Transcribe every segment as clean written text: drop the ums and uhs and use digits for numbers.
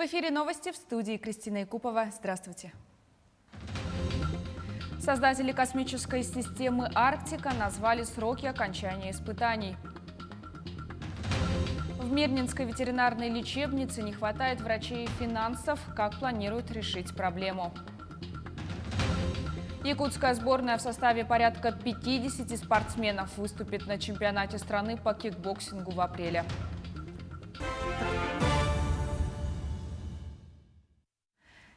эфире новости, в студии Кристина Якупова. Здравствуйте. Создатели космической системы «Арктика» назвали сроки окончания испытаний. В Мирнинской ветеринарной лечебнице не хватает врачей и финансов. Как планируют решить проблему? Якутская сборная в составе порядка 50 спортсменов выступит на чемпионате страны по кикбоксингу в апреле.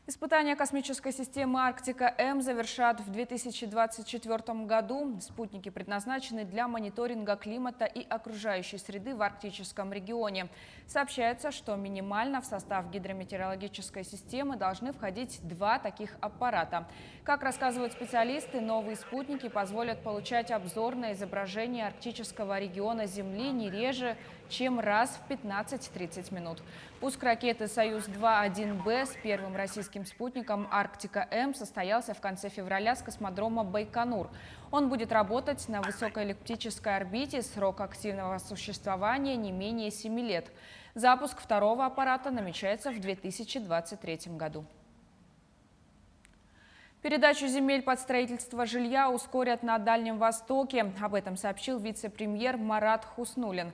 Испытания космической системы «Арктика-М» завершат в 2024 году. Спутники предназначены для мониторинга климата и окружающей среды в арктическом регионе. Сообщается, что минимально в состав гидрометеорологической системы должны входить 2 таких аппарата. Как рассказывают специалисты, новые спутники позволят получать обзорное изображение арктического региона Земли не реже, чем раз в 15-30 минут. Пуск ракеты «Союз-2-1Б» с первым российским спутником «Арктика-М» состоялся в конце февраля с космодрома Байконур. Он будет работать на высокоэллиптической орбите, срок активного существования не менее 7 лет. Запуск второго аппарата намечается в 2023 году. Передачу земель под строительство жилья ускорят на Дальнем Востоке. Об этом сообщил вице-премьер Марат Хуснуллин.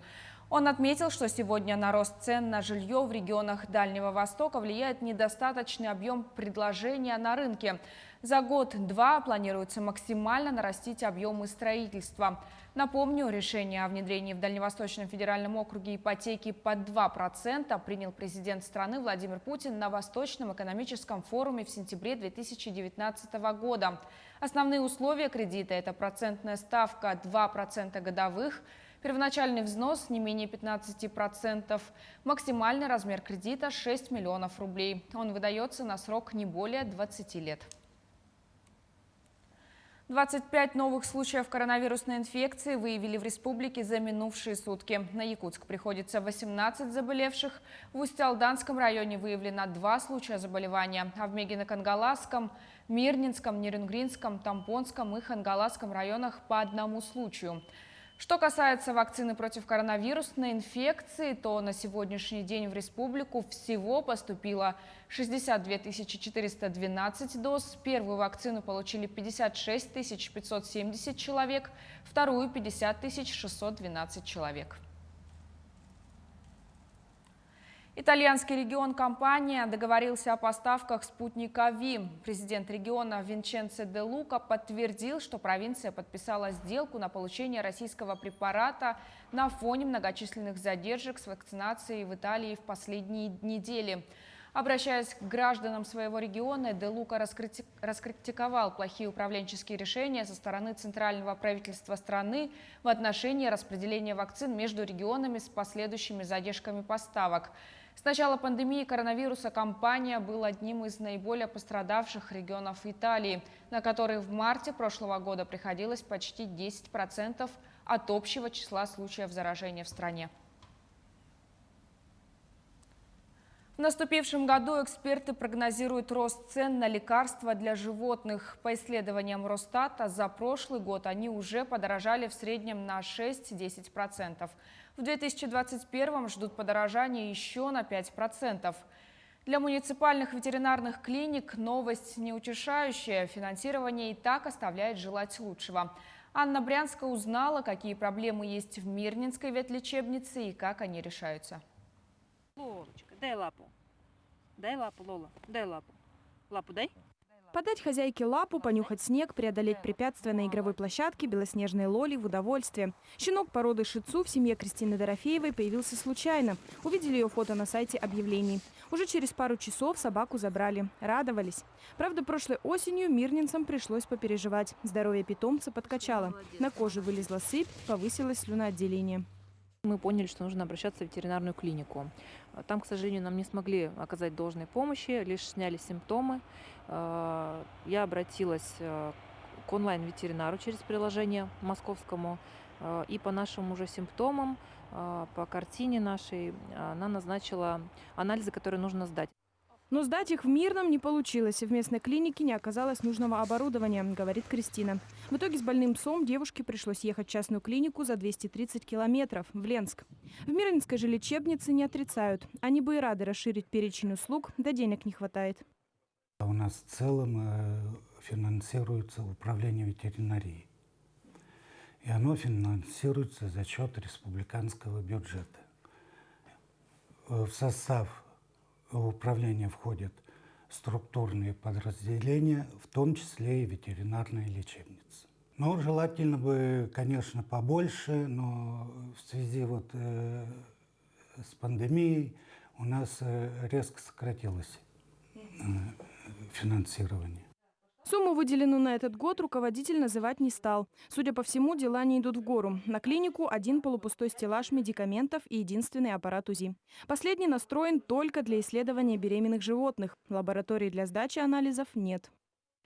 Он отметил, что сегодня на рост цен на жилье в регионах Дальнего Востока влияет недостаточный объем предложения на рынке. За год-два планируется максимально нарастить объемы строительства. Напомню, решение о внедрении в Дальневосточном федеральном округе ипотеки под 2% принял президент страны Владимир Путин на Восточном экономическом форуме в сентябре 2019 года. Основные условия кредита – это процентная ставка 2% годовых, первоначальный взнос не менее 15%, максимальный размер кредита – 6 миллионов рублей. Он выдается на срок не более 20 лет. 25 новых случаев коронавирусной инфекции выявили в республике за минувшие сутки. На Якутск приходится 18 заболевших. В Усть-Алданском районе выявлено 2 случая заболевания, а в Мегино-Кангаласском, Мирнинском, Нерюнгринском, Тампонском и Хангаласском районах по 1 случаю. Что касается вакцины против коронавирусной инфекции, то на сегодняшний день в республику всего поступило 62 412 доз. Первую вакцину получили 56 570 человек, вторую – 50 612 человек. Итальянский регион компания договорился о поставках спутника ВИ. Президент региона Винченцо де Лука подтвердил, что провинция подписала сделку на получение российского препарата на фоне многочисленных задержек с вакцинацией в Италии в последние недели. Обращаясь к гражданам своего региона, де Лука раскритиковал плохие управленческие решения со стороны центрального правительства страны в отношении распределения вакцин между регионами с последующими задержками поставок. С начала пандемии коронавируса компания была одним из наиболее пострадавших регионов Италии, на который в марте прошлого года приходилось почти 10% от общего числа случаев заражения в стране. В наступившем году эксперты прогнозируют рост цен на лекарства для животных. По исследованиям Росстата, за прошлый год они уже подорожали в среднем на 6–10%. В 2021 ждут подорожания еще на 5%. Для муниципальных ветеринарных клиник новость неутешающая. Финансирование и так оставляет желать лучшего. Анна Брянска узнала, какие проблемы есть в Мирнинской ветлечебнице и как они решаются. Лолочка, дай лапу. Дай лапу, Лола. Дай лапу. Лапу дай. Подать хозяйке лапу, понюхать снег, преодолеть препятствия на игровой площадке белоснежной Лоли в удовольствие. Щенок породы шицу в семье Кристины Дорофеевой появился случайно. Увидели ее фото на сайте объявлений. Уже через пару часов собаку забрали. Радовались. Правда, прошлой осенью мирнинцам пришлось попереживать. Здоровье питомца подкачало. На коже вылезла сыпь, повысилось слюноотделение. Мы поняли, что нужно обращаться в ветеринарную клинику. Там, к сожалению, нам не смогли оказать должной помощи, лишь сняли симптомы. Я обратилась к онлайн-ветеринару через приложение московскому. И по нашим уже симптомам, по картине нашей, она назначила анализы, которые нужно сдать. Но сдать их в Мирном не получилось. В местной клинике не оказалось нужного оборудования, говорит Кристина. В итоге с больным псом девушке пришлось ехать в частную клинику за 230 километров в Ленск. В Мирнинской же лечебнице не отрицают. Они бы и рады расширить перечень услуг, да денег не хватает. У нас в целом финансируется управление ветеринарией. И оно финансируется за счет республиканского бюджета. В состав управления входят структурные подразделения, в том числе и ветеринарные лечебницы. Но желательно бы, конечно, побольше, но в связи с пандемией у нас резко сократилось финансирование. Сумму, выделенную на этот год, руководитель называть не стал. Судя по всему, дела не идут в гору. На клинику один полупустой стеллаж медикаментов и единственный аппарат УЗИ. Последний настроен только для исследования беременных животных. Лаборатории для сдачи анализов нет.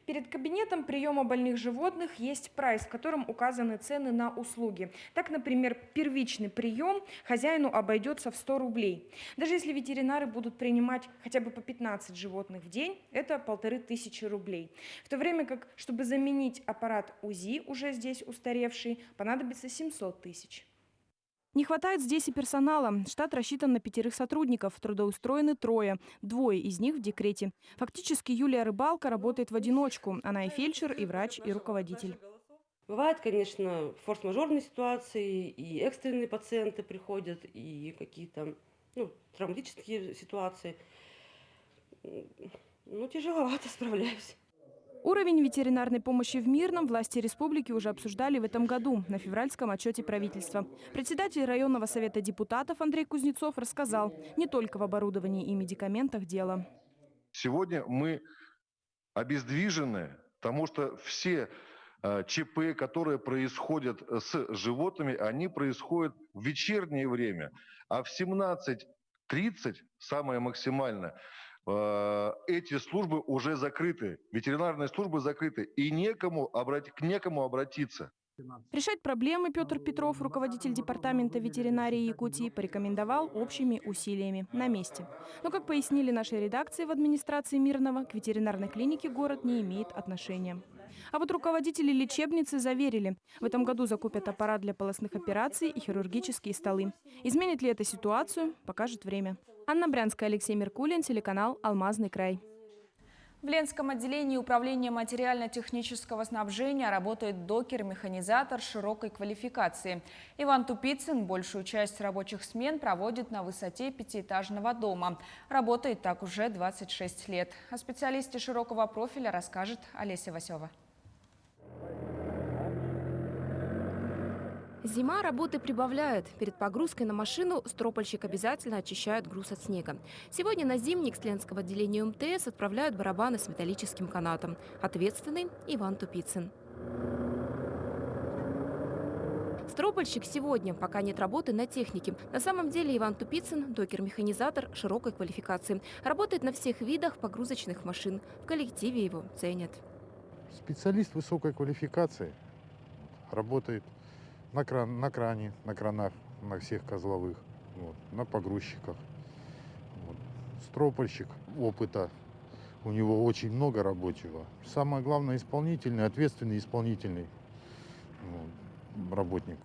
Перед кабинетом приема больных животных есть прайс, в котором указаны цены на услуги. Так, например, первичный прием хозяину обойдется в 100 рублей. Даже если ветеринары будут принимать хотя бы по 15 животных в день, это 1500 рублей. В то время как, чтобы заменить аппарат УЗИ, уже здесь устаревший, понадобится 700 тысяч. Не хватает здесь и персонала. Штат рассчитан на 5 сотрудников. Трудоустроены 3. 2 из них в декрете. Фактически Юлия Рыбалка работает в одиночку. Она и фельдшер, и врач, и руководитель. Бывают, конечно, форс-мажорные ситуации, и экстренные пациенты приходят, и какие-то травматические ситуации. Тяжеловато справляюсь. Уровень ветеринарной помощи в Мирном власти республики уже обсуждали в этом году на февральском отчете правительства. Председатель районного совета депутатов Андрей Кузнецов рассказал, не только в оборудовании и медикаментах дело. Сегодня мы обездвижены, потому что все ЧП, которые происходят с животными, они происходят в вечернее время, а в 17:30, самое максимальное, эти службы уже закрыты, ветеринарные службы закрыты, и к некому обратиться. Решать проблемы Петр Петров, руководитель департамента ветеринарии Якутии, порекомендовал общими усилиями на месте. Но, как пояснили нашей редакции в администрации Мирного, к ветеринарной клинике город не имеет отношения. А вот руководители лечебницы заверили, в этом году закупят аппарат для полостных операций и хирургические столы. Изменит ли это ситуацию, покажет время. Анна Брянская, Алексей Меркулин, телеканал «Алмазный край». В Ленском отделении управления материально-технического снабжения работает докер-механизатор широкой квалификации. Иван Тупицын большую часть рабочих смен проводит на высоте 5-этажного дома. Работает так уже 26 лет. О специалисте широкого профиля расскажет Олеся Васева. Зима работы прибавляет. Перед погрузкой на машину стропольщик обязательно очищает груз от снега. Сегодня на зимник с Ленского отделения МТС отправляют барабаны с металлическим канатом. Ответственный Иван Тупицын. Стропольщик сегодня, пока нет работы на технике. На самом деле Иван Тупицын – докер-механизатор широкой квалификации. Работает на всех видах погрузочных машин. В коллективе его ценят. Специалист высокой квалификации. Работает на кране, на кранах, на всех козловых, на погрузчиках. Стропольщик, опыта у него очень много рабочего. Самое главное, исполнительный, ответственный исполнительный работник.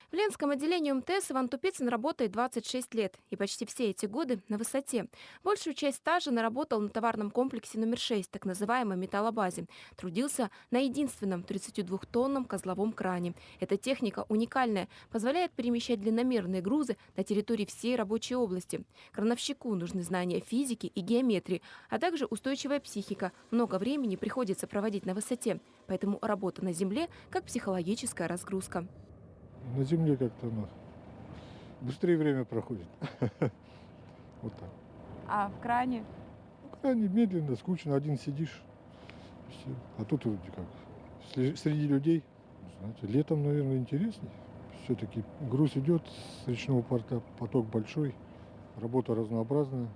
В Ленском отделении МТС Иван Тупицын работает 26 лет. И почти все эти годы на высоте. Большую часть стажа наработал на товарном комплексе номер 6, так называемой металлобазе. Трудился на единственном 32-тонном козловом кране. Эта техника уникальная, позволяет перемещать длинномерные грузы на территории всей рабочей области. Крановщику нужны знания физики и геометрии, а также устойчивая психика. Много времени приходится проводить на высоте. Поэтому работа на земле как психологическая разгрузка. На земле как-то быстрее время проходит. Вот так. А в кране? В кране медленно, скучно, один сидишь. Все. А тут вроде как среди людей, знаете, летом, наверное, интереснее. Все-таки груз идет с речного порта, поток большой, работа разнообразная.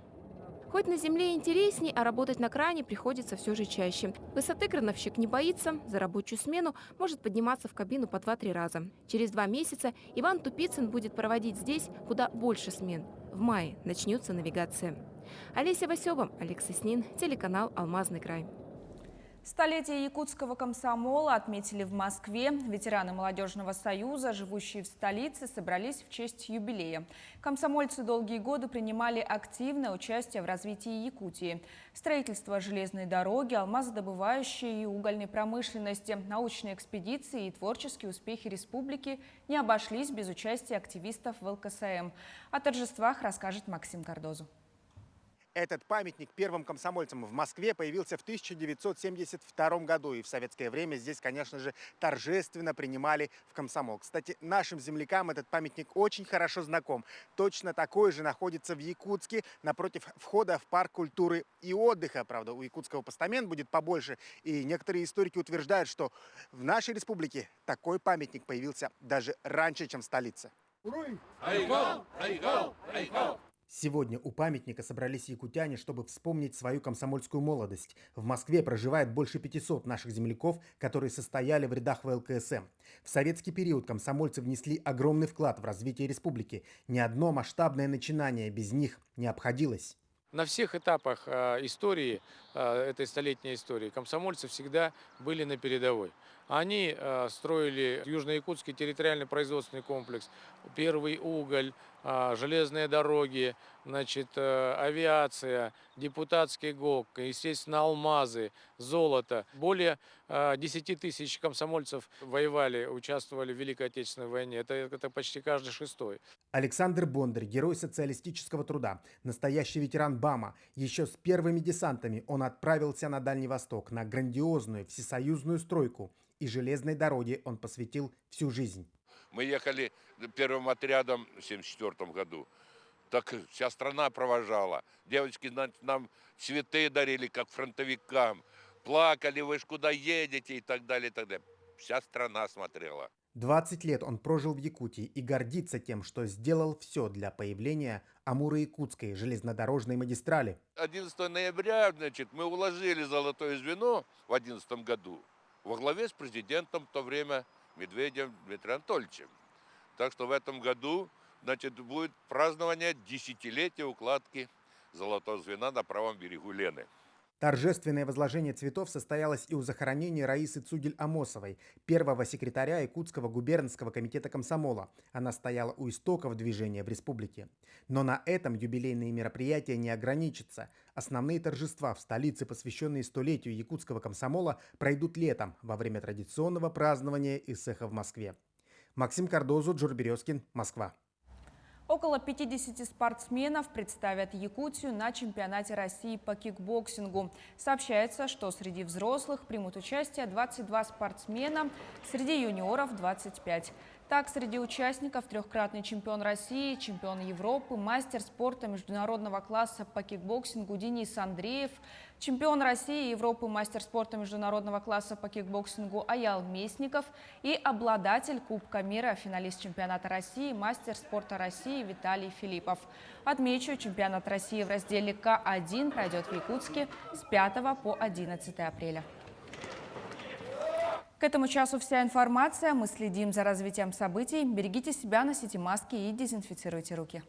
Хоть на земле интересней, а работать на кране приходится все же чаще. Высоты крановщик не боится, за рабочую смену может подниматься в кабину по 2-3 раза. Через 2 месяца Иван Тупицын будет проводить здесь куда больше смен. В мае начнется навигация. Олеся Васева, Олег Соснин, телеканал «Алмазный край». Столетие якутского комсомола отметили в Москве. Ветераны молодежного союза, живущие в столице, собрались в честь юбилея. Комсомольцы долгие годы принимали активное участие в развитии Якутии. Строительство железной дороги, алмазодобывающей и угольной промышленности, научные экспедиции и творческие успехи республики не обошлись без участия активистов в ЛКСМ. О торжествах расскажет Максим Кардозу. Этот памятник первым комсомольцам в Москве появился в 1972 году. И в советское время здесь, конечно же, торжественно принимали в комсомол. Кстати, нашим землякам этот памятник очень хорошо знаком. Точно такой же находится в Якутске, напротив входа в парк культуры и отдыха. Правда, у якутского постамент будет побольше. И некоторые историки утверждают, что в нашей республике такой памятник появился даже раньше, чем в столице. Сегодня у памятника собрались якутяне, чтобы вспомнить свою комсомольскую молодость. В Москве проживает больше 500 наших земляков, которые состояли в рядах ВЛКСМ. В советский период комсомольцы внесли огромный вклад в развитие республики. Ни одно масштабное начинание без них не обходилось. На всех этапах истории, этой столетней истории, комсомольцы всегда были на передовой. Они строили Южно-Якутский территориальный производственный комплекс, первый уголь, железные дороги, авиация, депутатский ГОК, естественно, алмазы, золото. Более 10 тысяч комсомольцев воевали, участвовали в Великой Отечественной войне. Это почти каждый шестой. Александр Бондарь, герой социалистического труда, настоящий ветеран БАМа. Еще с первыми десантами он отправился на Дальний Восток, на грандиозную всесоюзную стройку. И железной дороге он посвятил всю жизнь. Мы ехали первым отрядом в 1974 году. Так вся страна провожала. Девочки нам цветы дарили, как фронтовикам. Плакали, вы ж куда едете и так далее, и так далее. Вся страна смотрела. 20 лет он прожил в Якутии и гордится тем, что сделал все для появления Амуро-Якутской железнодорожной магистрали. 11 ноября, мы уложили золотое звено в 2011 году во главе с президентом в то время Медведевым Дмитрием Анатольевичем. Так что в этом году, будет празднование десятилетия укладки золотого звена на правом берегу Лены. Торжественное возложение цветов состоялось и у захоронения Раисы Цугель-Амосовой, первого секретаря Якутского губернского комитета комсомола. Она стояла у истоков движения в республике. Но на этом юбилейные мероприятия не ограничатся. Основные торжества в столице, посвященные столетию якутского комсомола, пройдут летом во время традиционного празднования Исэха в Москве. Максим Кардозу, Джур Березкин, Москва. Около 50 спортсменов представят Якутию на чемпионате России по кикбоксингу. Сообщается, что среди взрослых примут участие 22 спортсмена, среди юниоров 25. Так, среди участников трехкратный чемпион России, чемпион Европы, мастер спорта международного класса по кикбоксингу Денис Андреев, чемпион России и Европы, мастер спорта международного класса по кикбоксингу Аял Местников и обладатель Кубка мира, финалист чемпионата России, мастер спорта России Виталий Филиппов. Отмечу, чемпионат России в разделе К1 пройдет в Якутске с 5 по 11 апреля. К этому часу вся информация. Мы следим за развитием событий. Берегите себя, носите маски и дезинфицируйте руки.